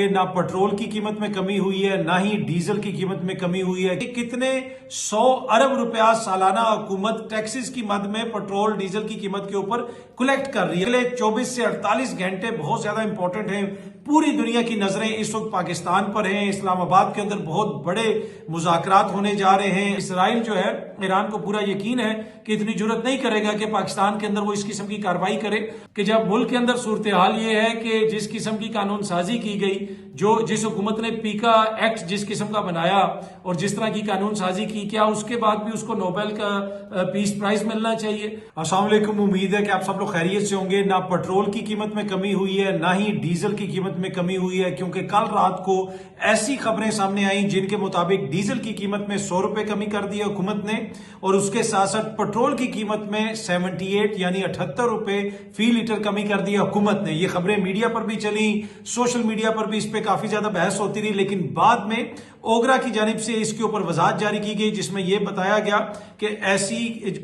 ना पेट्रोल की कीमत में कमी हुई है, ना ही डीजल की कीमत में कमी हुई है। कितने 100 अरब रुपया सालाना हुकूमत टैक्सेस की मद में पेट्रोल डीजल की कीमत के ऊपर कलेक्ट कर रही है। अगले 24 से 48 घंटे बहुत ज्यादा इंपॉर्टेंट हैं। पूरी दुनिया की नजरें इस वक्त पाकिस्तान पर हैं। इस्लामाबाद के अंदर बहुत बड़े मुज़ाकरात होने जा रहे हैं। इसराइल जो है, ईरान को पूरा यकीन है कि इतनी जरूरत नहीं करेगा कि पाकिस्तान के अंदर वो इस किस्म की कार्रवाई करे कि जब मुल्क के अंदर सूरत हाल ये है कि जिस किस्म की कानून साजी की गई, जिस हुकूमत ने पीका एक्ट जिस किस्म का बनाया और जिस तरह की कानून साजी की, क्या उसके बाद भी उसको नोबेल का पीस प्राइज मिलना चाहिए। अस्सलाम वालेकुम, उम्मीद है कि आप सब लोग खैरियत से होंगे। ना पेट्रोल की कीमत में कमी हुई है, ना ही डीजल की कीमत में कमी हुई है, क्योंकि कल रात को ऐसी खबरें सामने आई जिनके मुताबिक डीजल की कीमत में 100 रुपए कमी कर दी है हुकूमत ने, और उसके साथ साथ पेट्रोल की कीमत में 78 यानी 78 रुपए फी लीटर कमी कर दी है हुकूमत ने। ये खबरें मीडिया पर भी चली, सोशल मीडिया पर भी इस पे काफी ज्यादा बहस होती रही, लेकिन बाद में ओगरा की जानिब से इसके ऊपर वजाहत जारी की गई जिसमें यह बताया गया कि ऐसी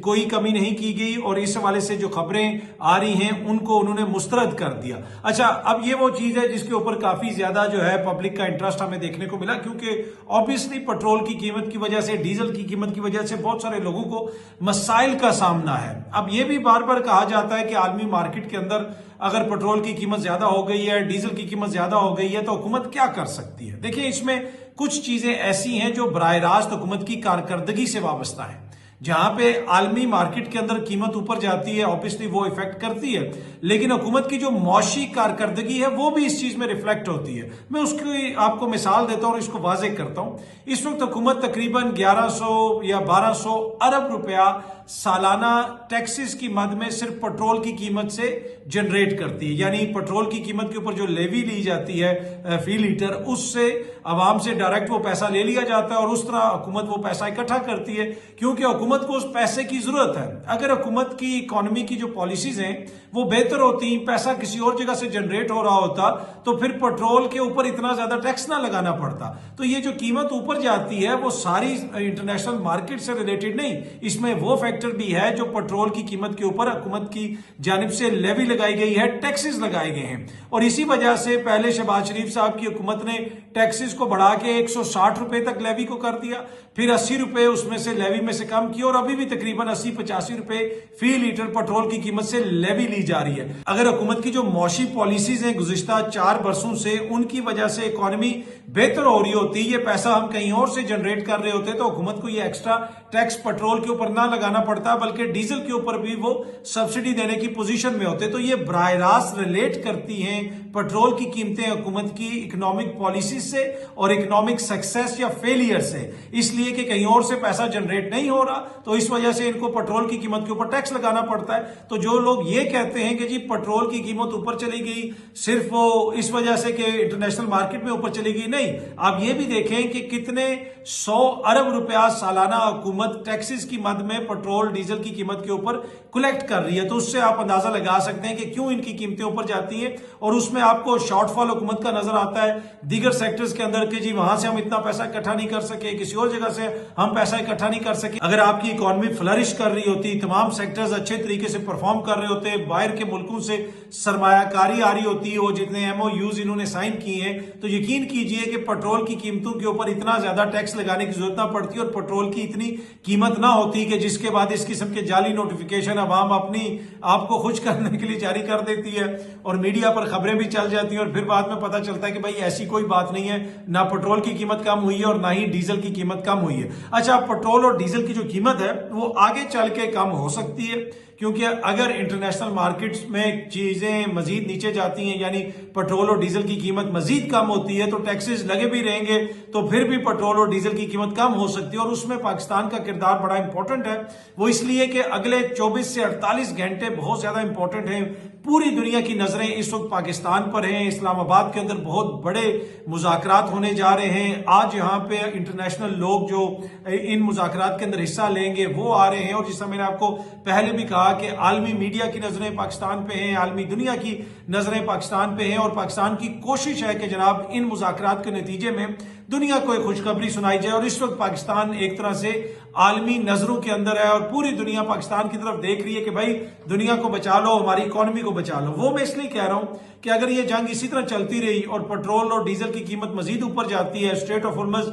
कोई कमी नहीं की गई और इस हवाले से जो खबरें आ रही हैं उनको उन्होंने मुस्तरद कर दिया। अच्छा, अब ये वो चीज है जिसके ऊपर काफी ज्यादा जो है पब्लिक का इंटरेस्ट हमें देखने को मिला, क्योंकि ऑब्वियसली पेट्रोल की कीमत की वजह से, डीजल की कीमत की वजह से बहुत सारे लोगों को मसाइल का सामना है। अब यह भी बार बार कहा जाता है कि आलमी मार्केट के अंदर अगर पेट्रोल की कीमत ज्यादा हो गई है, डीजल की कीमत ज्यादा हो गई है, तो हुकूमत क्या कर सकती है। देखिए, इसमें कुछ चीजें ऐसी हैं जो बराह रास्त हुकूमत की कारकर्दगी से वाबस्ता है। जहां पे आलमी मार्केट के अंदर कीमत ऊपर जाती है, ऑब्वियसली वो इफेक्ट करती है, लेकिन हुकूमत की जो मौशी कारकर्दगी है वो भी इस चीज में रिफ्लेक्ट होती है। मैं उसकी आपको मिसाल देता हूं और इसको वाज़ेह करता हूं। इस वक्त हुकूमत तकरीबन 1100 या 1200 अरब रुपया सालाना टैक्सेस की मद में सिर्फ पेट्रोल की कीमत से जनरेट करती है। यानी पेट्रोल की कीमत के ऊपर जो लेवी ली जाती है फी लीटर, उससे आवाम से डायरेक्ट वो पैसा ले लिया जाता है और उस तरह हुकूमत वो पैसा इकट्ठा करती है, क्योंकि हुकूमत को उस पैसे की जरूरत है। अगर हुकूमत की इकोनॉमी की जो पॉलिसीज हैं वो बेहतर होती, पैसा किसी और जगह से जनरेट हो रहा होता, तो फिर पेट्रोल के ऊपर इतना ज्यादा टैक्स ना लगाना पड़ता। तो ये जो कीमत ऊपर जाती है वो सारी इंटरनेशनल मार्केट से रिलेटेड नहीं, इसमें वो फैक्टर भी है जो पेट्रोल की कीमत के ऊपर हुकूमत की जानिब से लेवी लगाई गई है, टैक्सेस लगाए गए हैं। और इसी वजह से पहले शहबाज शरीफ साहब की हुकूमत ने टैक्सेस को बढ़ा के 160 रुपए तक लेवी को कर दिया, फिर 80 रुपए उसमें से लेवी में से कम किया, और अभी भी तकरीबन 80-85 रुपए फी लीटर पेट्रोल की कीमत से लेवी ली जा रही है। अगर हुकूमत की जो मौशी पॉलिसीज हैं गुज़िश्ता 4 बरसों से, उनकी वजह से इकोनॉमी बेहतर हो रही होती, ये पैसा हम कहीं और से जनरेट कर रहे होते, तो हुकूमत को ये एक्स्ट्रा टैक्स पेट्रोल के ऊपर ना लगाना पड़ता, बल्कि डीजल के ऊपर भी वो सब्सिडी देने की पोजीशन में होते। तो ये बराह रास्त रिलेट करती हैं पेट्रोल की कीमतें हुकूमत की इकोनॉमिक पॉलिसी से और इकोनॉमिक सक्सेस या फेलियर से, इसलिए कि कहीं और से पैसा जनरेट नहीं हो रहा, तो इस वजह से इनको पेट्रोल की कीमत के ऊपर टैक्स लगाना पड़ता है। तो जो लोग ये कहते हैं कि जी पेट्रोल की कीमत ऊपर चली गई सिर्फ वो इस वजह से कि इंटरनेशनल मार्केट में ऊपर चली गई, नहीं। आप ये भी देखें कि कितने 100 अरब रुपया सालाना हुकूमत टैक्सेस की मद में पेट्रोल डीजल की कीमत के ऊपर कलेक्ट कर रही है। तो उससे आप अंदाजा लगा सकते हैं कि क्यों इनकी कीमतें ऊपर जाती हैं, और उसमें आपको शॉर्टफॉल हुकूमत का नजर आता है दीगर सेक्टर्स के अंदर कि जी वहां से हम इतना पैसा इकट्ठा नहीं कर सके, किसी और जगह से हम पैसा इकट्ठा नहीं कर सके। अगर आपकी इकोनॉमी फ्लरिश कर रही होती, तमाम सेक्टर्स अच्छे तरीके से परफॉर्म कर रहे होते, बाहर के मुल्कों से सरमायाकारी आ रही होती, वो जितने MOUs इन्होंने साइन किए हैं, तो यकीन कीजिए कि पेट्रोल की कीमतों के ऊपर इतना ज्यादा टैक्स लगाने की जरूरत ना पड़ती और पेट्रोल की इतनी कीमत ना होती कि जिसके बाद इस किस्म के जाली नोटिफिकेशन अवाम अपनी आपको खुश करने के लिए जारी कर देती है और मीडिया पर खबरें भी चल जाती हैं, और फिर बाद में पता चलता है कि भाई ऐसी कोई बात नहीं है, ना पेट्रोल की कीमत कम हुई है और ना ही डीजल की कीमत कम हुई है। अच्छा, पेट्रोल और डीजल की जो कीमत है वो आगे चल के कम हो सकती है, क्योंकि अगर इंटरनेशनल मार्केट्स में चीजें मजीद नीचे जाती हैं, यानी पेट्रोल और डीजल की कीमत मजीद कम होती है, तो टैक्सेस लगे भी रहेंगे, तो फिर भी पेट्रोल और डीजल की कीमत कम हो सकती है। और उसमें पाकिस्तान का किरदार बड़ा इंपॉर्टेंट है। वो इसलिए कि अगले 24 से 48 घंटे बहुत ज्यादा इंपॉर्टेंट हैं। पूरी दुनिया की नजरें इस वक्त पाकिस्तान पर हैं। इस्लामाबाद के अंदर बहुत बड़े मुज़ाकरात होने जा रहे हैं। आज यहाँ पे इंटरनेशनल लोग जो इन मुज़ाकरात के अंदर हिस्सा लेंगे वो आ रहे हैं, और जिस मैंने आपको पहले भी कहा कि आलमी मीडिया की नजरें पाकिस्तान पे हैं, आलमी दुनिया की नजरें पाकिस्तान पे हैं और पाकिस्तान की कोशिश है कि जनाब इन मुज़ाकरात के नतीजे में दुनिया को एक खुशखबरी सुनाई जाए। और इस वक्त पाकिस्तान एक तरह से आलमी नजरों के अंदर है और पूरी दुनिया पाकिस्तान की तरफ देख रही है कि भाई दुनिया को बचा लो, हमारी इकोनॉमी को बचा लो। वो मैं इसलिए कह रहा हूं कि अगर ये जंग इसी तरह चलती रही और पेट्रोल और डीजल की कीमत मजीद ऊपर जाती है, स्ट्रेट ऑफ हॉर्मज़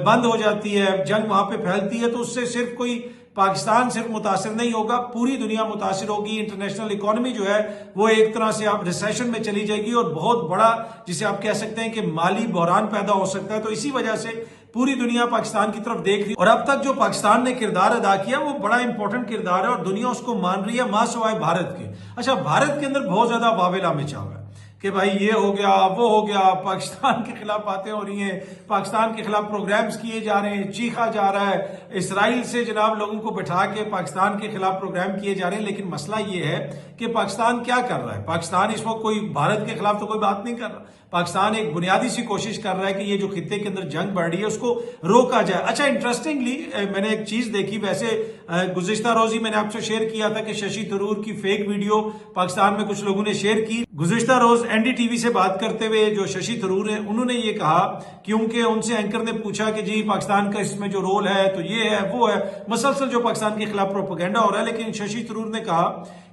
बंद हो जाती है, जंग वहां पे फैलती है, तो उससे सिर्फ कोई पाकिस्तान सिर्फ मुतासिर नहीं होगा, पूरी दुनिया मुतासिर होगी। इंटरनेशनल इकोनॉमी जो है वो एक तरह से आप रिसेशन में चली जाएगी और बहुत बड़ा जिसे आप कह सकते हैं कि माली बहरान पैदा हो सकता है। तो इसी वजह से पूरी दुनिया पाकिस्तान की तरफ देख रही और अब तक जो पाकिस्तान ने किरदार अदा किया वो बड़ा इंपॉर्टेंट किरदार है और दुनिया उसको मान रही है, मां सिवाय भारत के। अच्छा, भारत के अंदर बहुत ज्यादा वावेला मचा हुआ है कि भाई ये हो गया, वो हो गया, पाकिस्तान के खिलाफ बातें हो रही हैं, पाकिस्तान के खिलाफ प्रोग्राम्स किए जा रहे हैं, चीखा जा रहा है, इसराइल से जनाब लोगों को बैठा के पाकिस्तान के खिलाफ प्रोग्राम किए जा रहे हैं। लेकिन मसला ये है कि पाकिस्तान क्या कर रहा है? पाकिस्तान इस वक्त कोई भारत के खिलाफ तो कोई बात नहीं कर रहा। पाकिस्तान एक बुनियादी सी कोशिश कर रहा है कि ये जो खित्ते के अंदर जंग बढ़ रही है उसको रोका जाए। अच्छा, इंटरेस्टिंगली मैंने एक चीज देखी, वैसे गुज़िश्ता रोज ही मैंने आपसे शेयर किया था कि शशि थरूर की फेक वीडियो पाकिस्तान में कुछ लोगों ने शेयर की। गुज़िश्ता रोज एनडीटीवी से बात करते हुए जो शशि थरूर है उन्होंने ये कहा, क्योंकि उनसे एंकर ने पूछा कि जी पाकिस्तान का इसमें जो रोल है तो ये है वो है, मसलसल जो पाकिस्तान के खिलाफ प्रोपेगेंडा हो रहा है। लेकिन शशि थरूर ने कहा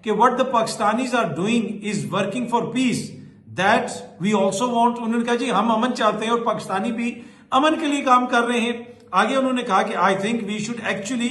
कि what the Pakistanis are doing is working for peace that we also want. उन्होंने कहा जी हम अमन चाहते हैं और पाकिस्तानी भी अमन के लिए काम कर रहे हैं। आगे उन्होंने कहा कि I think we should actually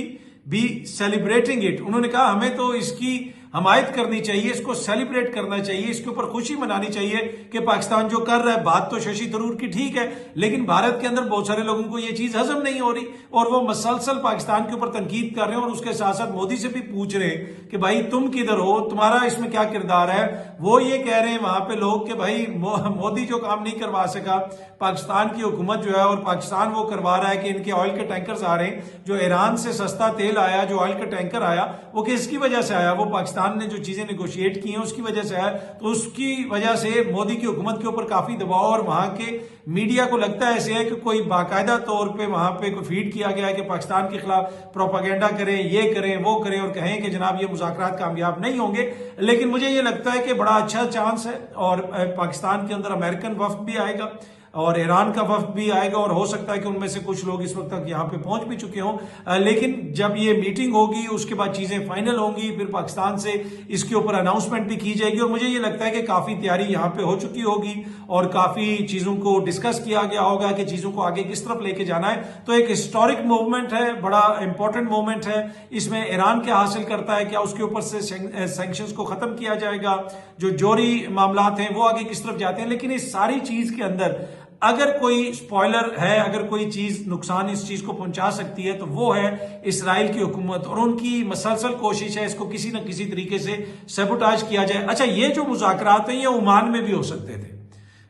be celebrating it. उन्होंने कहा हमें तो इसकी हमायत करनी चाहिए, इसको सेलिब्रेट करना चाहिए, इसके ऊपर खुशी मनानी चाहिए कि पाकिस्तान जो कर रहा है। बात तो शशि थरूर की ठीक है, लेकिन भारत के अंदर बहुत सारे लोगों को यह चीज हजम नहीं हो रही और वो मसलसल पाकिस्तान के ऊपर तनकीद कर रहे हैं और उसके साथ साथ मोदी से भी पूछ रहे हैं कि भाई तुम किधर हो, तुम्हारा इसमें क्या किरदार है। वो ये कह रहे हैं वहां पे लोग कि भाई मोदी जो काम नहीं करवा सका, पाकिस्तान की हुकूमत जो है और पाकिस्तान वो करवा रहा है कि इनके ऑयल के टैंकर्स आ रहे हैं। जो ईरान से सस्ता तेल आया, जो ऑयल का टैंकर आया, वो किसकी वजह से आया? वो पाकिस्तान ने जो चीजें नेगोशिएट की हैं उसकी वजह से है। तो उसकी वजह से मोदी की हुकूमत के ऊपर काफी दबाव और वहां के मीडिया को लगता है ऐसे है कि कोई बाकायदा तौर पे वहां पे कोई फीड किया गया है कि पाकिस्तान के खिलाफ प्रोपागेंडा करें, ये करें, वो करें और कहें कि जनाब ये मुज़ाकरात कामयाब नहीं होंगे। लेकिन मुझे ये लगता है कि बड़ा अच्छा चांस है और पाकिस्तान के अंदर अमेरिकन वफ्द भी आएगा और ईरान का वफ्द भी आएगा और हो सकता है कि उनमें से कुछ लोग इस वक्त तक यहाँ पे पहुंच भी चुके हों। लेकिन जब ये मीटिंग होगी उसके बाद चीजें फाइनल होंगी, फिर पाकिस्तान से इसके ऊपर अनाउंसमेंट भी की जाएगी और मुझे ये लगता है कि काफी तैयारी यहाँ पे हो चुकी होगी और काफी चीजों को डिस्कस किया गया होगा कि चीजों को आगे किस तरफ लेके जाना है। तो एक हिस्टोरिक मूवमेंट है, बड़ा इंपॉर्टेंट मूवमेंट है। इसमें ईरान क्या हासिल करता है, क्या उसके ऊपर से सैंक्शंस को खत्म किया जाएगा, जो जोरी मामलात हैं वो आगे किस तरफ जाते हैं। लेकिन इस सारी चीज के अंदर अगर कोई स्पॉइलर है, अगर कोई चीज नुकसान इस चीज को पहुंचा सकती है तो वो है इसराइल की हुकूमत और उनकी मसलसल कोशिश है इसको किसी न किसी तरीके से सबोटाज किया जाए। अच्छा, ये जो मुज़ाकरात हैं ये ओमान में भी हो सकते थे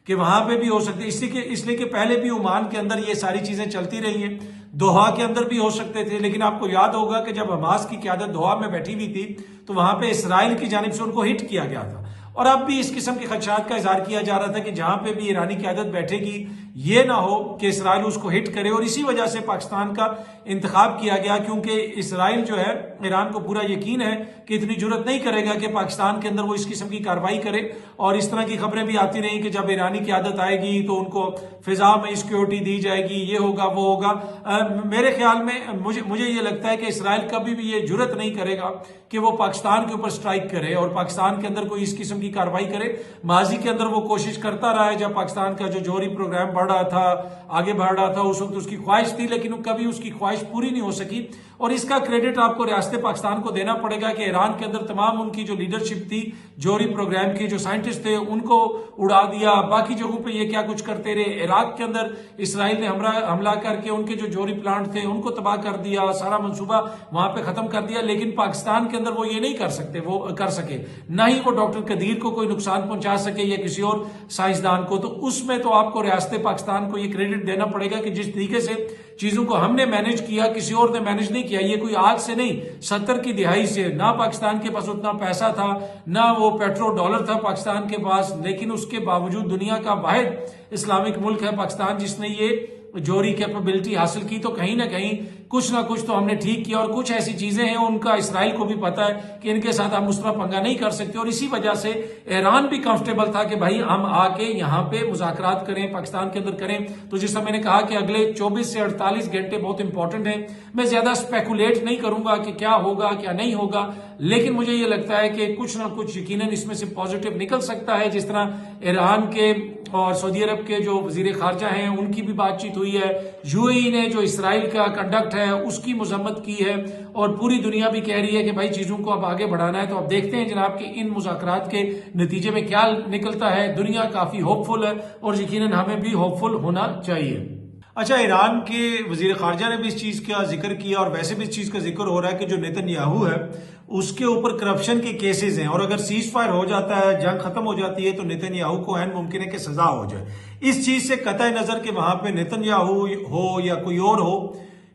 कि वहां पे भी हो सकते, इसलिए कि पहले भी ओमान के अंदर ये सारी चीजें चलती रही हैं, दोहा के अंदर भी हो सकते थे। लेकिन आपको याद होगा कि जब हमास की क़यादत दोहा में बैठी हुई थी तो वहां पे इसराइल की जानिब से उनको हिट किया गया था और अब भी इस किस्म के खदशात का इजहार किया जा रहा था कि जहां पे भी ईरानी क़यादत बैठेगी ये ना हो कि इसराइल उसको हिट करे। और इसी वजह से पाकिस्तान का इंतखाब किया गया, क्योंकि इसराइल जो है ईरान को पूरा यकीन है कि इतनी जरूरत नहीं करेगा कि पाकिस्तान के अंदर वो इस किस्म की कार्रवाई करे। और इस तरह की खबरें भी आती रही कि जब ईरानी क़यादत आएगी तो उनको फिजा में सिक्योरिटी दी जाएगी, ये होगा वो होगा। मेरे ख्याल में मुझे ये लगता है कि इसराइल कभी भी ये जरूरत नहीं करेगा कि वो पाकिस्तान के ऊपर स्ट्राइक करे और पाकिस्तान के अंदर कोई इस किस्म की कार्रवाई करे। माजी के अंदर वो कोशिश करता रहा है, जब पाकिस्तान का जो जौहरी प्रोग्राम बढ़ रहा था, आगे बढ़ रहा था, उस वक्त उसकी ख्वाहिश थी लेकिन कभी उसकी ख्वाहिश पूरी नहीं हो सकी। और इसका क्रेडिट आपको रियासत पाकिस्तान को देना पड़ेगा कि ईरान के अंदर तमाम उनकी जो लीडरशिप थी, जौहरी प्रोग्राम के जो साइंटिस्ट थे उनको उड़ा दिया, बाकी जगहों पे ये क्या कुछ करते रहे। इराक के अंदर इसराइल ने हमला करके उनके जो जौहरी प्लांट थे उनको तबाह कर दिया, सारा मंसूबा वहां पे खत्म कर दिया। लेकिन पाकिस्तान के अंदर वो ये नहीं कर सके, ना ही वो डॉक्टर कदीर को कोई नुकसान पहुंचा सके या किसी और साइंसदान को। तो उसमें तो आपको रियासत पाकिस्तान को ये क्रेडिट देना पड़ेगा कि जिस तरीके से चीजों को हमने मैनेज किया किसी और ने मैनेज नहीं किया। ये कोई आज से नहीं, 70 की दिहाई से ना पाकिस्तान के पास उतना पैसा था, ना वो पेट्रो डॉलर था पाकिस्तान के पास, लेकिन उसके बावजूद दुनिया का वाहिद इस्लामिक मुल्क है पाकिस्तान जिसने ये जोहरी कैपेबिलिटी हासिल की, तो कहीं ना कहीं कुछ ना कुछ तो हमने ठीक किया। और कुछ ऐसी चीजें हैं उनका इसराइल को भी पता है कि इनके साथ हम उस तरह पंगा नहीं कर सकते, और इसी वजह से ईरान भी कंफर्टेबल था कि भाई हम आके यहाँ पे मुज़ाकरात करें, पाकिस्तान के अंदर करें। तो जिस मैंने कहा कि अगले 24 से 48 घंटे बहुत इंपॉर्टेंट है। मैं ज्यादा स्पेकुलेट नहीं करूंगा कि क्या होगा क्या नहीं होगा, लेकिन मुझे ये लगता है कि कुछ ना कुछ यकीनन इसमें से पॉजिटिव निकल सकता है। जिस तरह ईरान के और सऊदी अरब के जो वजीर खारजा हैं उनकी भी बातचीत हुई है, यूएई ने जो इसराइल का कंडक्ट है उसकी मजम्मत की है, और पूरी दुनिया भी कह रही है कि भाई चीजों को अब आगे बढ़ाना है। तो अब देखते हैं जनाब कि इन मुज़ाकरात के नतीजे में क्या निकलता है। दुनिया काफी होपफुल है और यकीनन हमें भी होपफुल होना चाहिए। अच्छा, ईरान के वजीर खारजा ने भी इस चीज का जिक्र किया, और वैसे भी इस चीज का जिक्र हो रहा है कि जो नेतन्याहू है उसके ऊपर करप्शन के केसेस हैं, और अगर सीज फायर हो जाता है, जंग खत्म हो जाती है, तो नेतन्याहू को ऐन मुमकिन है कि सजा हो जाए। इस चीज से कतई नजर के वहां पे नेतन्याहू हो या कोई और हो,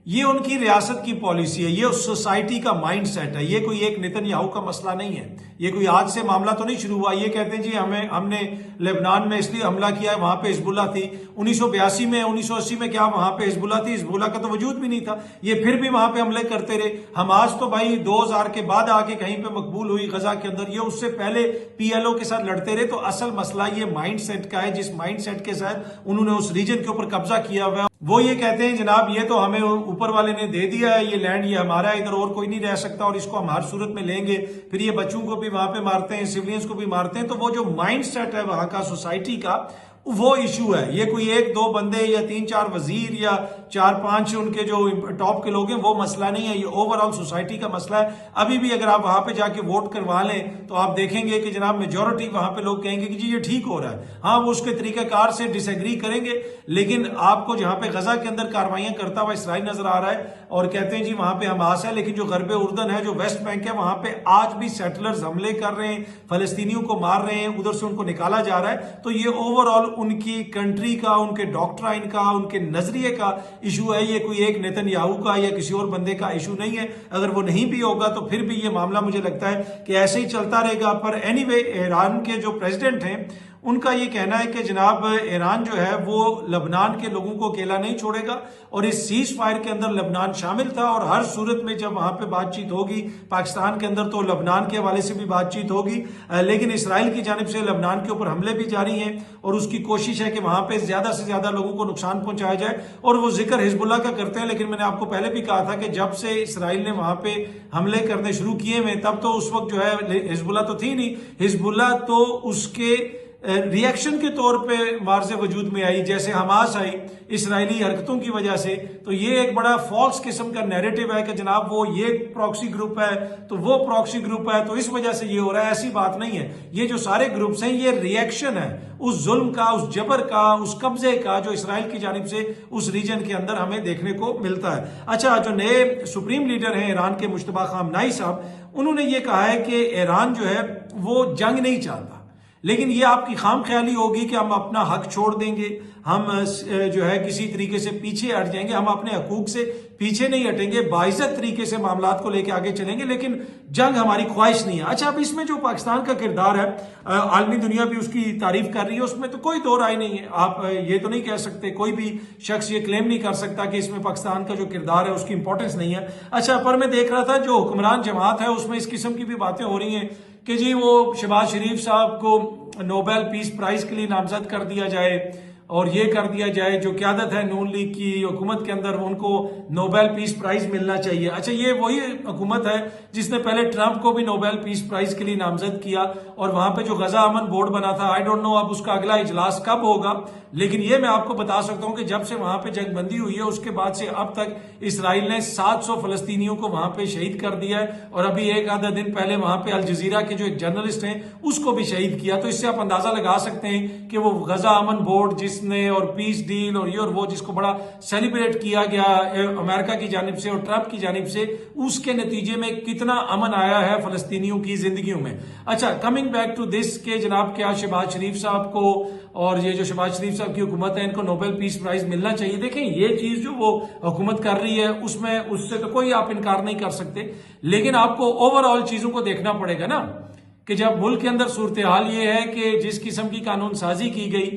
ये उनकी रियासत की पॉलिसी है, ये उस सोसाइटी का माइंड सेट है। ये कोई एक नेतन्याहू का मसला नहीं है, ये कोई आज से मामला तो नहीं शुरू हुआ। ये कहते हैं जी हमने लेबनान में इसलिए हमला किया है, वहां पे हिजबुल्लाह थी 1982 में, 1980 में क्या वहां पे हिजबुल्लाह थी? हिजबुल्लाह का तो वजूद भी नहीं था, ये फिर भी वहां पे हमले करते रहे। हमास तो भाई 2000 के बाद आके कहीं पे मकबूल हुई गजा के अंदर, ये उससे पहले पीएलओ के साथ लड़ते रहे। तो असल मसला ये माइंड सेट का है, जिस माइंड सेट के साथ उन्होंने उस रीजन के ऊपर कब्जा किया हुआ है। वो ये कहते हैं जनाब ये तो हमें ऊपर वाले ने दे दिया है, ये लैंड ये हमारा है, इधर और कोई नहीं रह सकता, और इसको हम हर सूरत में लेंगे। फिर ये बच्चों को भी वहां पे मारते हैं, सिविलियंस को भी मारते हैं। तो वो जो माइंड सेट है वहां का सोसाइटी का, वो इशू है। ये कोई एक दो बंदे या 3-4 वजीर या 4-5 उनके जो टॉप के लोग हैं वो मसला नहीं है, ये ओवरऑल सोसाइटी का मसला है। अभी भी अगर आप वहां पे जाके वोट करवा लें तो आप देखेंगे कि जनाब मेजोरिटी वहां पे लोग कहेंगे कि जी ये ठीक हो रहा है। हाँ, वो उसके तरीकाकार से डिसएग्री करेंगे, लेकिन आपको जहां पे गजा के अंदर कार्रवाइयां करता हुआ इसराइल नजर आ रहा है, और कहते हैं जी वहां पे हमास है, लेकिन जो गरबे उर्दन है, जो वेस्ट बैंक है, वहां पे आज भी सेटलर्स हमले कर रहे हैं, फलस्तीनियों को मार रहे हैं, उधर से उनको निकाला जा रहा है। तो ये ओवरऑल उनकी कंट्री का, उनके डॉक्ट्राइन का, उनके नजरिए का इशू है। ये कोई एक नेतन्याहू का या किसी और बंदे का इशू नहीं है। अगर वो नहीं भी होगा तो फिर भी ये मामला मुझे लगता है कि ऐसे ही चलता रहेगा। पर एनीवे, ईरान के जो प्रेसिडेंट हैं उनका ये कहना है कि जनाब ईरान जो है वो लबनान के लोगों को अकेला नहीं छोड़ेगा, और इस सीज फायर के अंदर लबनान शामिल था, और हर सूरत में जब वहां पे बातचीत होगी पाकिस्तान के अंदर तो लबनान के हवाले से भी बातचीत होगी। लेकिन इसराइल की जानिब से लबनान के ऊपर हमले भी जारी हैं, और उसकी कोशिश है कि वहां पे ज्यादा से ज्यादा लोगों को नुकसान पहुंचाया जाए। और वो जिक्र हिजबुल्लाह का करते हैं, लेकिन मैंने आपको पहले भी कहा था कि जब से इसराइल ने वहां पे हमले करने शुरू किए हुए, तब तो उस वक्त जो है हिजबुल्लाह तो थी नहीं, हिजबुल्लाह तो उसके रिएक्शन के तौर पे मार्जे वजूद में आई, जैसे हमास आई इसराइली हरकतों की वजह से। तो ये एक बड़ा फॉल्स किस्म का नैरेटिव है कि जनाब वो ये प्रॉक्सी ग्रुप है तो वो प्रॉक्सी ग्रुप है, तो इस वजह से ये हो रहा है। ऐसी बात नहीं है, ये जो सारे ग्रुप्स हैं ये रिएक्शन है उस जुल्म का, उस जबर का, उस कब्जे का जो इसराइल की जानिब से उस रीजन के अंदर हमें देखने को मिलता है। अच्छा, जो नए सुप्रीम लीडर हैं ईरान के, मुश्तबा खामनाई साहब, उन्होंने ये कहा है कि ईरान जो है वो जंग नहीं चाहता, लेकिन ये आपकी खाम ख्याली होगी कि हम अपना हक छोड़ देंगे, हम जो है किसी तरीके से पीछे हट जाएंगे। हम अपने हकूक से पीछे नहीं हटेंगे, बाइज्जत तरीके से मामलात को लेकर आगे चलेंगे, लेकिन जंग हमारी ख्वाहिश नहीं है। अच्छा, अब इसमें जो पाकिस्तान का किरदार है, आलमी दुनिया भी उसकी तारीफ कर रही है, उसमें तो कोई दो राय नहीं है। आप ये तो नहीं कह सकते, कोई भी शख्स ये क्लेम नहीं कर सकता कि इसमें पाकिस्तान का जो किरदार है उसकी इंपॉर्टेंस नहीं है। अच्छा, पर मैं देख रहा था जो हुक्मरान जमात है उसमें इस किस्म की भी बातें हो रही हैं कि जी वो शहबाज शरीफ साहब को नोबेल पीस प्राइज के लिए नामजद कर दिया जाए, और ये कर दिया जाए जो क्यादत है नून लीग की हुकूमत के अंदर उनको नोबेल पीस प्राइज मिलना चाहिए। अच्छा, ये वही हुकूमत है जिसने पहले ट्रंप को भी नोबेल पीस प्राइज के लिए नामजद किया, और वहां पे जो गजा अमन बोर्ड बना था, आई डोंट नो अब उसका अगला इजलास कब होगा, लेकिन ये मैं आपको बता सकता हूं कि जब से वहां पे जंगबंदी हुई है उसके बाद से अब तक इसराइल ने 700 फलस्तीनियों को वहां पे शहीद कर दिया है, और अभी एक आधा दिन पहले वहां पे अल जजीरा के जो एक जर्नलिस्ट हैं उसको भी शहीद किया। तो इससे आप अंदाजा लगा सकते हैं कि वो गजा अमन बोर्ड जिसने, और पीस डील और ये और वो, जिसको बड़ा सेलिब्रेट किया गया अमेरिका की जानिब से और ट्रंप की जानिब से, उसके नतीजे में कितना अमन आया है फलस्तीनियों की जिंदगियों में। अच्छा, कमिंग बैक टू दिस के जनाब क्या शहबाज शरीफ साहब को और ये जो शहबाज शरीफ साहब की हुकूमत है इनको नोबेल पीस प्राइज मिलना चाहिए। देखें, ये चीज जो वो हुकूमत कर रही है उसमें, उससे तो कोई आप इनकार नहीं कर सकते, लेकिन आपको ओवरऑल चीजों को देखना पड़ेगा ना कि जब मुल्क के अंदर सूरत हाल ये है कि जिस किस्म की कानून साजी की गई,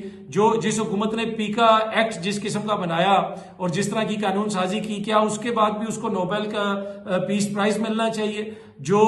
जिस हुकूमत ने पीका एक्ट जिस किस्म का बनाया और जिस तरह की कानून साजी की, क्या उसके बाद भी उसको नोबेल का पीस प्राइज मिलना चाहिए? जो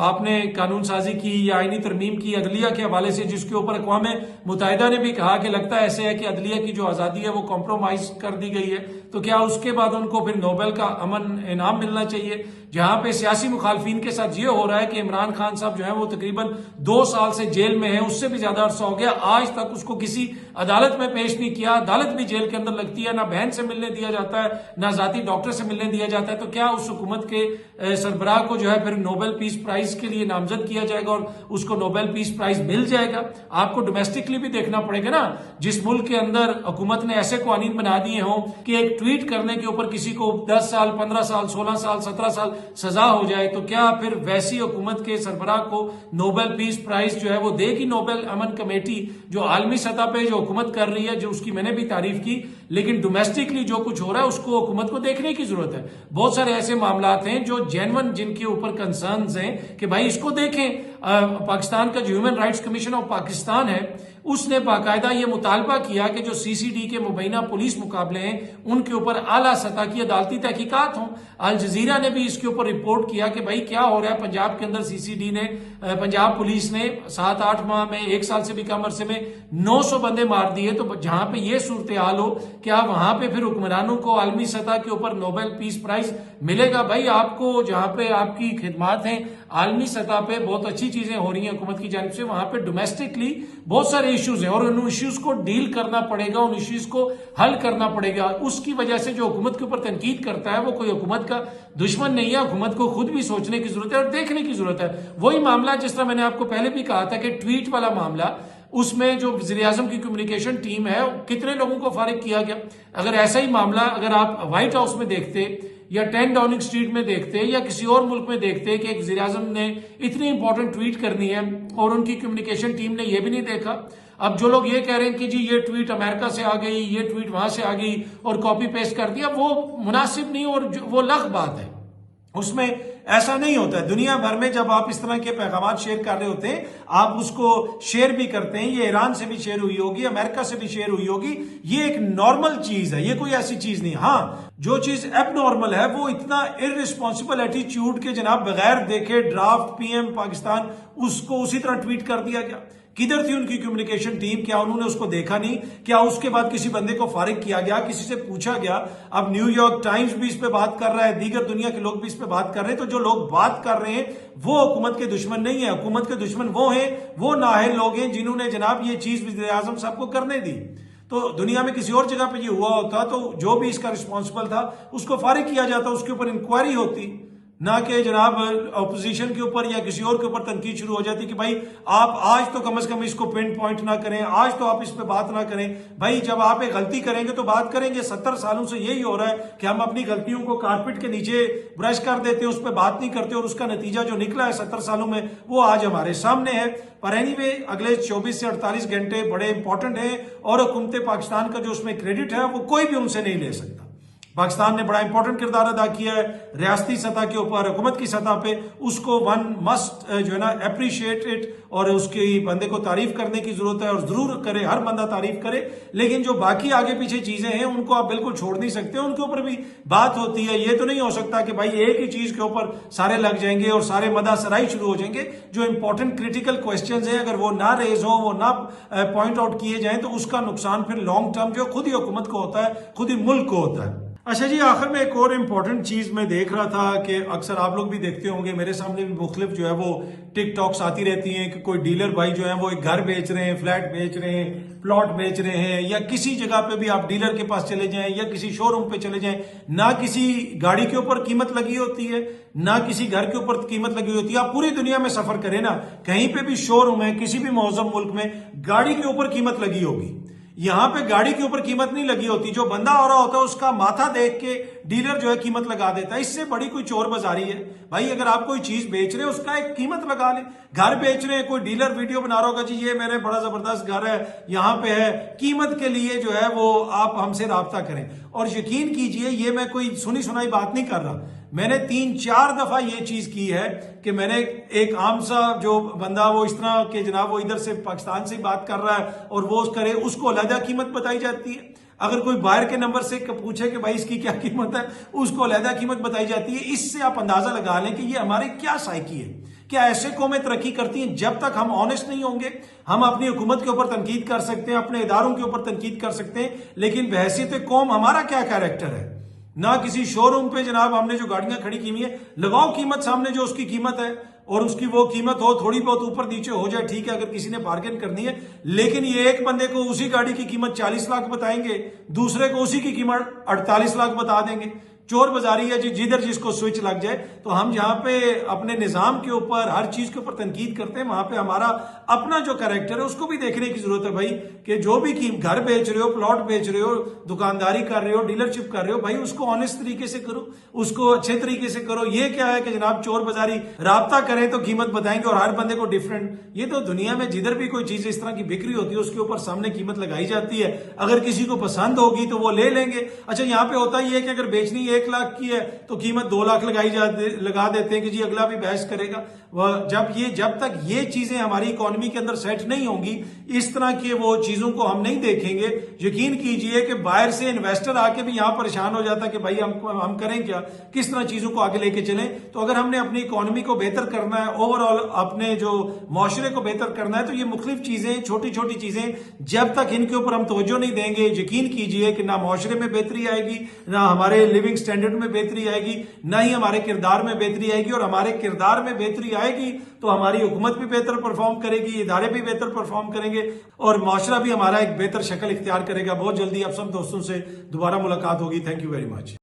आपने कानून साजी की या आईनी तरमीम की अदलिया के हवाले से, जिसके ऊपर अक़वाम मुत्तहिदा ने भी कहा कि लगता है ऐसे है कि अदलिया की जो आज़ादी है वो कॉम्प्रोमाइज कर दी गई है, तो क्या उसके बाद उनको फिर नोबेल का अमन इनाम मिलना चाहिए? जहां पे सियासी मुखालफिन के साथ ये हो रहा है कि इमरान खान साहब जो है वो तकरीबन 2 साल से जेल में है, उससे भी ज्यादा अरसा हो गया, आज तक उसको किसी अदालत में पेश नहीं किया। अदालत भी जेल के अंदर लगती है, ना बहन से मिलने दिया जाता है, ना जाती डॉक्टर से मिलने दिया जाता है। तो क्या उस हुकूमत के सरबराह को जो है फिर नोबेल पीस प्राइज के लिए नामजद किया जाएगा और उसको नोबेल पीस प्राइज मिल जाएगा? आपको डोमेस्टिकली भी देखना पड़ेगा ना। जिस मुल्क के अंदर हुकूमत ने ऐसे कानून बना दिए हों कि एक ट्वीट करने के ऊपर किसी को 10 साल, 15 साल, 16 साल, 17 साल सजा हो जाए, तो क्या फिर वैसी हुकूमत के सरबराह को नोबेल पीस प्राइज जो है वो देगी नोबेल अमन कमेटी, जो आलमी सतह पे जो हुकूमत कर रही है, जो उसकी मैंने भी तारीफ की, लेकिन डोमेस्टिकली जो कुछ हो रहा है उसको हुकूमत को देखने की जरूरत है। बहुत सारे ऐसे मामलात हैं जो जेन्युइन, जिनके ऊपर कंसर्न्स हैं कि भाई इसको देखें। पाकिस्तान का जो human rights commission of Pakistan है, उसने बाकायदा ये मुतालबा किया कि जो सीसीडी के मुबैना पुलिस मुकाबले हैं उनके ऊपर आला सतह की अदालती तहकीकात हों। अल जजीरा ने भी इसके ऊपर रिपोर्ट किया कि भाई क्या हो रहा है पंजाब के अंदर। सीसीडी ने, पंजाब पुलिस ने 7-8 माह में, 1 साल से भी कम अरसे में 900 बंदे मार दिए। तो जहां पे ये सूरत हाल हो, क्या वहां पे फिर हुक्मरानों को आलमी सतह के ऊपर नोबेल पीस प्राइज मिलेगा? भाई आपको जहां पे आपकी खिदमात हैं, आलमी सतह पे बहुत अच्छी चीजें हो रही हैं हुकूमत की जानिब से, वहां पे डोमेस्टिकली बहुत सारे इश्यूज हैं और उन इश्यूज को डील करना पड़ेगा, उन इश्यूज को हल करना पड़ेगा। उसकी वजह से जो हुकूमत के ऊपर तनकीद करता है वो कोई हुकूमत का दुश्मन नहीं है। हुकूमत को खुद भी सोचने की जरूरत है और देखने की जरूरत है। वही मामला जिस तरह मैंने आपको पहले भी कहा था कि ट्वीट वाला मामला, उसमें जो वज़ीर आज़म की कम्युनिकेशन टीम है, कितने लोगों को फारिग किया गया। अगर ऐसा ही मामला अगर आप व्हाइट हाउस में देखते या 10 डाउनिंग स्ट्रीट में देखते या किसी और मुल्क में देखते कि एक वज़ीर आज़म ने इतनी इंपॉर्टेंट ट्वीट करनी है और उनकी कम्युनिकेशन टीम ने यह भी नहीं देखा। अब जो लोग ये कह रहे हैं कि जी ये ट्वीट अमेरिका से आ गई, ये ट्वीट वहां से आ गई और कॉपी पेस्ट कर दिया, वो मुनासिब नहीं और वो लग बात है। उसमें ऐसा नहीं होता है। दुनिया भर में जब आप इस तरह के पैगाम शेयर कर रहे होते हैं, आप उसको शेयर भी करते हैं। ये ईरान से भी शेयर हुई होगी, अमेरिका से भी शेयर हुई होगी। ये एक नॉर्मल चीज है, ये कोई ऐसी चीज नहीं। हाँ, जो चीज एबनॉर्मल है वो इतना इररिस्पॉन्सिबल एटीट्यूड के जनाब बगैर देखे ड्राफ्ट पीएम पाकिस्तान उसको उसी तरह ट्वीट कर दिया गया। किधर थी उनकी कम्युनिकेशन टीम? क्या उन्होंने उसको देखा नहीं? क्या उसके बाद किसी बंदे को फारिग किया गया, किसी से पूछा गया? अब न्यूयॉर्क टाइम्स भी इस पे बात कर रहा है, दीगर दुनिया के लोग भी इस पे बात कर रहे हैं। तो जो लोग बात कर रहे हैं वो हुकूमत के दुश्मन नहीं है। हुकूमत के दुश्मन वो हैं, वो नाअहल लोग हैं जिन्होंने जनाब ये चीज वज़ीर आज़म साहब को करने दी। तो दुनिया में किसी और जगह पे ये हुआ होता तो जो भी इसका रिस्पॉन्सिबल था उसको फारिग किया जाता, उसके ऊपर इंक्वायरी होती, ना कि जनाब अपोजिशन के ऊपर या किसी और के ऊपर तनकीद शुरू हो जाती कि भाई आप आज तो कम से कम इसको पिन पॉइंट ना करें, आज तो आप इस पे बात ना करें। भाई जब आप एक गलती करेंगे तो बात करेंगे। 70 सालों से यही हो रहा है कि हम अपनी गलतियों को कारपेट के नीचे ब्रश कर देते हैं, उस पर बात नहीं करते और उसका नतीजा जो निकला है 70 सालों में वो आज हमारे सामने है। पर एनीवे, अगले 24 से 48 घंटे बड़े इंपॉर्टेंट हैं और हुकूमत पाकिस्तान का जो उसमें क्रेडिट है वो कोई भी उनसे नहीं ले सकता। पाकिस्तान ने बड़ा इंपॉर्टेंट किरदार अदा किया है रियासती सतह के ऊपर, हुकूमत की सतह पे। उसको वन मस्ट जो है ना अप्रिशिएट इट और उसके बंदे को तारीफ करने की जरूरत है और जरूर करे, हर बंदा तारीफ करे। लेकिन जो बाकी आगे पीछे चीजें हैं उनको आप बिल्कुल छोड़ नहीं सकते, उनके ऊपर भी बात होती है। ये तो नहीं हो सकता कि भाई एक ही चीज के ऊपर सारे लग जाएंगे और सारे मदासराई शुरू हो जाएंगे। जो इंपॉर्टेंट क्रिटिकल क्वेश्चन है अगर वो ना रेज हो, वो ना पॉइंट आउट किए जाए तो उसका नुकसान फिर लॉन्ग टर्म जो खुद ही हुकूमत को होता है, खुद ही मुल्क को होता है। अच्छा जी, आखिर में एक और इम्पॉर्टेंट चीज मैं देख रहा था कि अक्सर आप लोग भी देखते होंगे, मेरे सामने भी मुख्तलिफ जो है वो टिकटॉक्स आती रहती हैं कि कोई डीलर भाई जो है वो एक घर बेच रहे हैं, फ्लैट बेच रहे हैं, प्लॉट बेच रहे हैं, या किसी जगह पे भी आप डीलर के पास चले जाएं या किसी शोरूम पे चले जाएं, ना किसी गाड़ी के ऊपर कीमत लगी होती है, ना किसी घर के ऊपर कीमत लगी होती है। आप पूरी दुनिया में सफर करें ना, कहीं पे भी शोरूम है, किसी भी मौजूद मुल्क में गाड़ी के ऊपर कीमत लगी होगी। यहां पे गाड़ी के ऊपर कीमत नहीं लगी होती, जो बंदा हो रहा होता है उसका माथा देख के डीलर जो है कीमत लगा देता है। इससे बड़ी कोई चोर बाजारी है भाई? अगर आप कोई चीज बेच रहे हैं उसका एक कीमत लगा ले। घर बेच रहे हैं, कोई डीलर वीडियो बना रहा होगा, जी ये मेरे बड़ा जबरदस्त घर है, यहां पे है, कीमत के लिए जो है वो आप हमसे राब्ता करें। और यकीन कीजिए ये मैं कोई सुनी सुनाई बात नहीं कर रहा, मैंने 3-4 दफा ये चीज की है कि मैंने एक आम सा जो बंदा वो इस तरह के जनाब वो इधर से पाकिस्तान से बात कर रहा है और वो करे उसको अलहदा कीमत बताई जाती है। अगर कोई बाहर के नंबर से पूछे कि भाई इसकी क्या कीमत है, उसको अलहदा कीमत बताई जाती है। इससे आप अंदाजा लगा लें कि ये हमारे क्या साइकी है। क्या ऐसे कौमें तरक्की करती हैं? जब तक हम ऑनेस्ट नहीं होंगे, हम अपनी हुकूमत के ऊपर तनकीद कर सकते हैं, अपने इदारों के ऊपर तनकीद कर सकते हैं, लेकिन बहैसियत कौम हमारा क्या कैरेक्टर है। ना किसी शोरूम पे जनाब हमने जो गाड़ियां खड़ी की हुई है, लगाओ कीमत सामने जो उसकी कीमत है और उसकी वो कीमत हो थोड़ी बहुत ऊपर नीचे हो जाए, ठीक है, अगर किसी ने बार्गेन करनी है। लेकिन ये एक बंदे को उसी गाड़ी की कीमत 40 लाख बताएंगे, दूसरे को उसी की कीमत 48 लाख बता देंगे। चोर बाजारी है जी, जिधर जिसको स्विच लग जाए। तो हम जहां पे अपने निजाम के ऊपर हर चीज के ऊपर तनकीद करते हैं, वहां पे हमारा अपना जो कैरेक्टर है उसको भी देखने की जरूरत है भाई, कि जो भी घर बेच रहे हो, प्लॉट बेच रहे हो, दुकानदारी कर रहे हो, डीलरशिप कर रहे हो, भाई उसको ऑनेस्ट तरीके से करो, उसको अच्छे तरीके से करो। ये क्या है कि जनाब चोर बाजारी राब्ता करें तो कीमत बताएंगे और हर बंदे को डिफरेंट। ये तो दुनिया में जिधर भी कोई चीज इस तरह की बिक्री होती है उसके ऊपर सामने कीमत लगाई जाती है। अगर किसी को पसंद होगी तो वो ले लेंगे। अच्छा, यहां पे होता ही है कि अगर बेचनी 1 लाख की है तो कीमत 2 लाख लगा देते हैं कि जी अगला भी बहस करेगा। जब तक ये चीजें हमारी इकोनॉमी के अंदर सेट नहीं होंगी, इस तरह की वो चीजों को हम नहीं देखेंगे। यकीन कीजिए कि बाहर से इन्वेस्टर आके भी यहां परेशान हो जाता है कि भाई हम करें क्या, किस तरह चीजों को आगे लेके चलें। तो अगर हमने अपनी इकोनॉमी को बेहतर करना है, ओवरऑल अपने जो माशरे को बेहतर करना है, तो ये मुख्तलिफ चीजें, छोटी छोटी चीजें, जब तक इनके ऊपर हम तवज्जो नहीं देंगे, यकीन कीजिए कि ना माशरे में बेहतरी आएगी, ना हमारे लिविंग स्टैंडर्ड में बेहतरी आएगी, ना ही हमारे किरदार में बेहतरी आएगी। और हमारे किरदार में बेहतरी आएगी तो हमारी हुकूमत भी बेहतर परफॉर्म करेगी, इदारे भी बेहतर परफॉर्म करेंगे और माशरा भी हमारा एक बेहतर शक्ल इख्तियार करेगा। बहुत जल्दी आप सब दोस्तों से दोबारा मुलाकात होगी। Thank you very much.